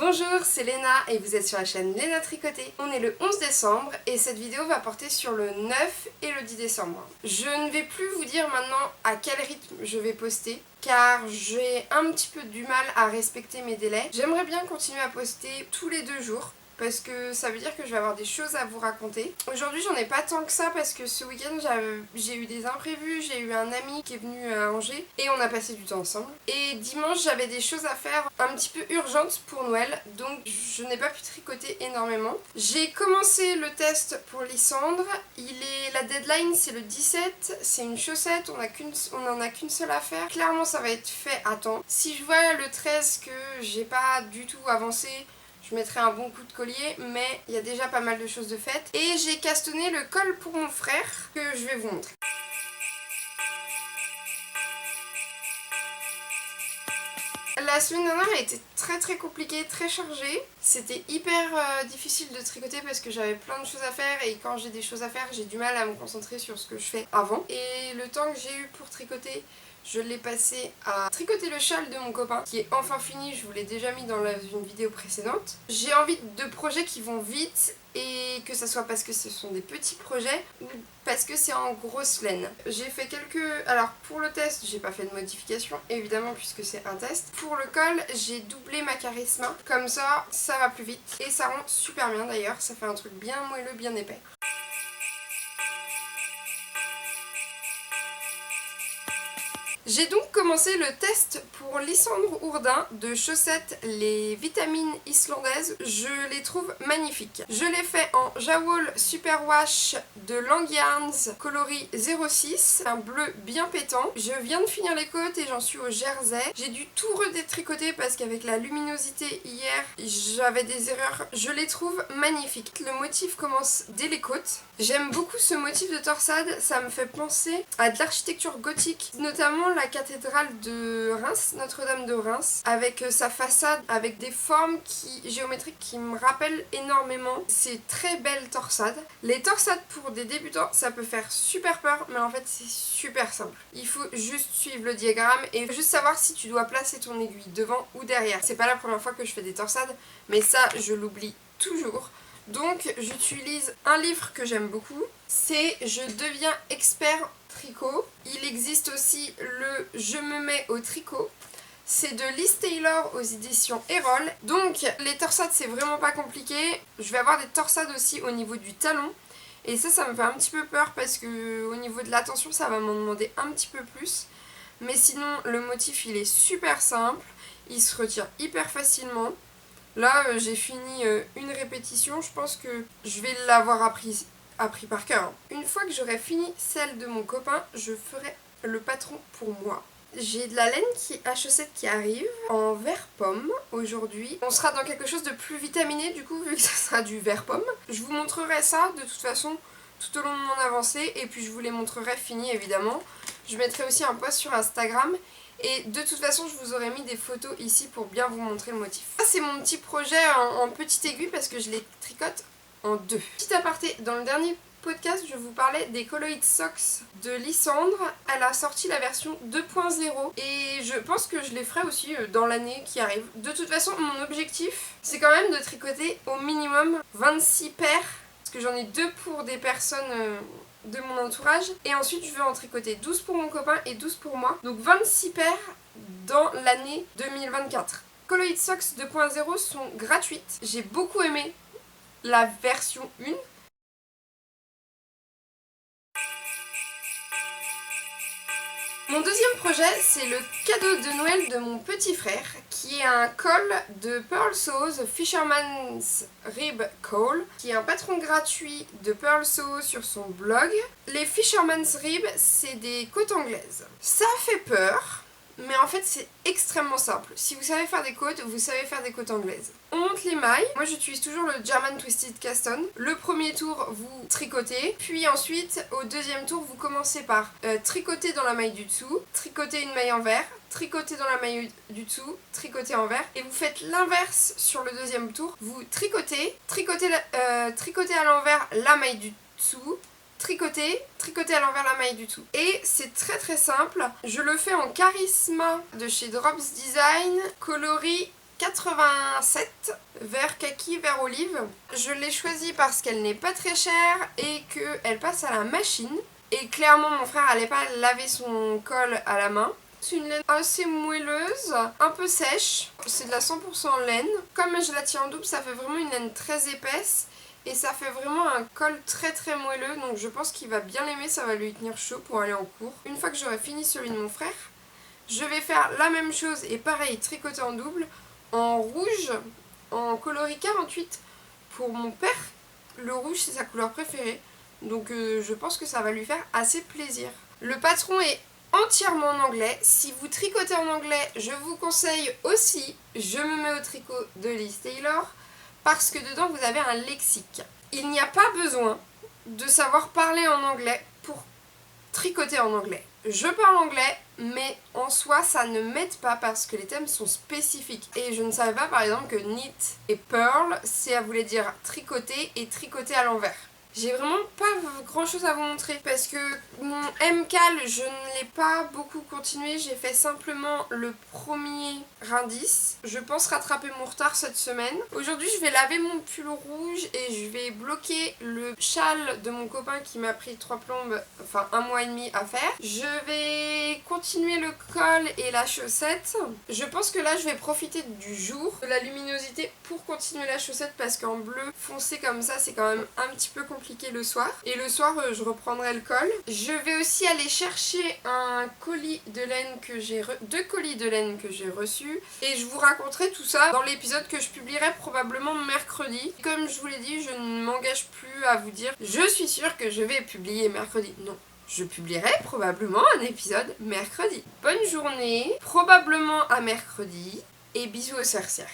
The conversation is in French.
Bonjour, c'est Léna et vous êtes sur la chaîne Léna Tricoté. On est le 11 décembre et cette vidéo va porter sur le 9 et le 10 décembre. Je ne vais plus vous dire maintenant à quel rythme je vais poster car j'ai un petit peu du mal à respecter mes délais. J'aimerais bien continuer à poster tous les 2 jours parce que ça veut dire que je vais avoir des choses à vous raconter. Aujourd'hui j'en ai pas tant que ça parce que ce week-end j'ai eu des imprévus, j'ai eu un ami qui est venu à Angers et on a passé du temps ensemble. Et dimanche j'avais des choses à faire un petit peu urgentes pour Noël, donc je n'ai pas pu tricoter énormément. J'ai commencé le test pour Lysandre, la deadline c'est le 17, c'est une chaussette, on en a qu'une seule à faire. Clairement ça va être fait à temps. Si je vois le 13 que j'ai pas du tout avancé, je mettrai un bon coup de collier, mais il y a déjà pas mal de choses de faites. Et j'ai castonné le col pour mon frère que je vais vous montrer. La semaine dernière a été très compliquée, très chargée. C'était hyper difficile de tricoter parce que j'avais plein de choses à faire et quand j'ai des choses à faire, j'ai du mal à me concentrer sur ce que je fais avant. Et le temps que j'ai eu pour tricoter, je l'ai passé à tricoter le châle de mon copain qui est enfin fini, je vous l'ai déjà mis dans une vidéo précédente. J'ai envie de projets qui vont vite et que ça soit parce que ce sont des petits projets ou parce que c'est en grosse laine. J'ai fait Alors pour le test, j'ai pas fait de modification évidemment puisque c'est un test. Pour le col, j'ai doublé ma charisma. Comme ça va plus vite et ça rend super bien d'ailleurs. Ça fait un truc bien moelleux, bien épais. J'ai donc commencé le test pour Lysandre Ourdin de chaussettes les vitamines islandaises. Je les trouve magnifiques. Je l'ai fait en Jawol Superwash de Langyarns coloris 06, un bleu bien pétant. Je viens de finir les côtes et j'en suis au jersey. J'ai dû tout redétricoter parce qu'avec la luminosité hier, j'avais des erreurs. Je les trouve magnifiques. Le motif commence dès les côtes. J'aime beaucoup ce motif de torsade, ça me fait penser à de l'architecture gothique, notamment la cathédrale de Reims, Notre-Dame de Reims, avec sa façade, avec des formes géométriques qui me rappellent énormément. C'est très belle torsade. Les torsades pour des débutants, ça peut faire super peur, mais en fait c'est super simple. Il faut juste suivre le diagramme et juste savoir si tu dois placer ton aiguille devant ou derrière. C'est pas la première fois que je fais des torsades, mais ça je l'oublie toujours. Donc j'utilise un livre que j'aime beaucoup, c'est Je deviens expert tricot. Il existe aussi le Je me mets au tricot. C'est de Liz Taylor aux éditions Erol. Donc les torsades c'est vraiment pas compliqué. Je vais avoir des torsades aussi au niveau du talon. Et ça me fait un petit peu peur parce que au niveau de la tension ça va m'en demander un petit peu plus. Mais sinon le motif il est super simple, il se retire hyper facilement. Là, j'ai fini une répétition, je pense que je vais l'avoir appris par cœur. Une fois que j'aurai fini celle de mon copain, je ferai le patron pour moi. J'ai de la laine à chaussettes qui arrive en vert pomme aujourd'hui. On sera dans quelque chose de plus vitaminé du coup vu que ça sera du vert pomme. Je vous montrerai ça de toute façon tout au long de mon avancée et puis je vous les montrerai fini évidemment. Je mettrai aussi un post sur Instagram. Et de toute façon je vous aurais mis des photos ici pour bien vous montrer le motif. Ça c'est mon petit projet en petite aiguille parce que je les tricote en 2. Petit aparté, dans le dernier podcast je vous parlais des Colloid Socks de Lysandre. Elle a sorti la version 2.0 et je pense que je les ferai aussi dans l'année qui arrive. De toute façon mon objectif c'est quand même de tricoter au minimum 26 paires parce que j'en ai 2 pour des personnes de mon entourage et ensuite je veux en tricoter 12 pour mon copain et 12 pour moi, donc 26 paires dans l'année 2024. Colloid Socks 2.0 sont gratuites, j'ai beaucoup aimé la version 1. Mon deuxième projet, c'est le cadeau de Noël de mon petit frère, qui est un col de Pearl Sews Fisherman's Rib Call, qui est un patron gratuit de Pearl Sews sur son blog. Les Fisherman's Rib, c'est des côtes anglaises. Ça fait peur, mais en fait c'est extrêmement simple. Si vous savez faire des côtes, vous savez faire des côtes anglaises. On monte les mailles. Moi j'utilise toujours le German Twisted Caston. Le premier tour vous tricotez, puis ensuite au deuxième tour vous commencez par tricoter dans la maille du dessous, tricoter une maille envers, tricoter dans la maille du dessous, tricoter envers, et vous faites l'inverse sur le deuxième tour. Vous tricotez à l'envers la maille du dessous, tricoter à l'envers la maille du dessous. Et c'est très simple. Je le fais en charisma de chez Drops Design, coloris 87, vert kaki, vert olive. Je l'ai choisie parce qu'elle n'est pas très chère et qu'elle passe à la machine. Et clairement mon frère allait pas laver son col à la main. C'est une laine assez moelleuse, un peu sèche. C'est de la 100% laine. Comme je la tiens en double, ça fait vraiment une laine très épaisse. Et ça fait vraiment un col très très moelleux. Donc je pense qu'il va bien l'aimer, ça va lui tenir chaud pour aller en cours. Une fois que j'aurai fini celui de mon frère, je vais faire la même chose et pareil, tricoter en double, en rouge, en coloris 48 pour mon père. Le rouge c'est sa couleur préférée. Donc je pense que ça va lui faire assez plaisir. Le patron est entièrement en anglais. Si vous tricotez en anglais, je vous conseille aussi, je me mets au tricot de Liz Taylor, parce que dedans vous avez un lexique. Il n'y a pas besoin de savoir parler en anglais pour tricoter en anglais. Je parle anglais, mais en soi ça ne m'aide pas parce que les thèmes sont spécifiques. Et je ne savais pas par exemple que knit et purl, ça voulait dire tricoter et tricoter à l'envers. J'ai vraiment pas grand chose à vous montrer parce que mon MCAL, je ne l'ai pas beaucoup continué, j'ai fait simplement le premier indice. Je pense rattraper mon retard cette semaine. Aujourd'hui je vais laver mon pull rouge et je vais bloquer le châle de mon copain qui m'a pris 3 plombes, enfin 1 mois et demi à faire. Je vais continuer le col et la chaussette. Je pense que là je vais profiter du jour, de la luminosité pour continuer la chaussette parce qu'en bleu foncé comme ça c'est quand même un petit peu compliqué le soir. Et le soir je reprendrai le col. Je vais aussi aller chercher un colis de laine que j'ai deux colis de laine que j'ai reçus et je vous raconterai tout ça dans l'épisode que je publierai probablement mercredi. Comme je vous l'ai dit, je ne m'engage plus à vous dire je suis sûre que je vais publier mercredi. Non. Je publierai probablement un épisode mercredi. Bonne journée, probablement à mercredi et bisous aux sorcières.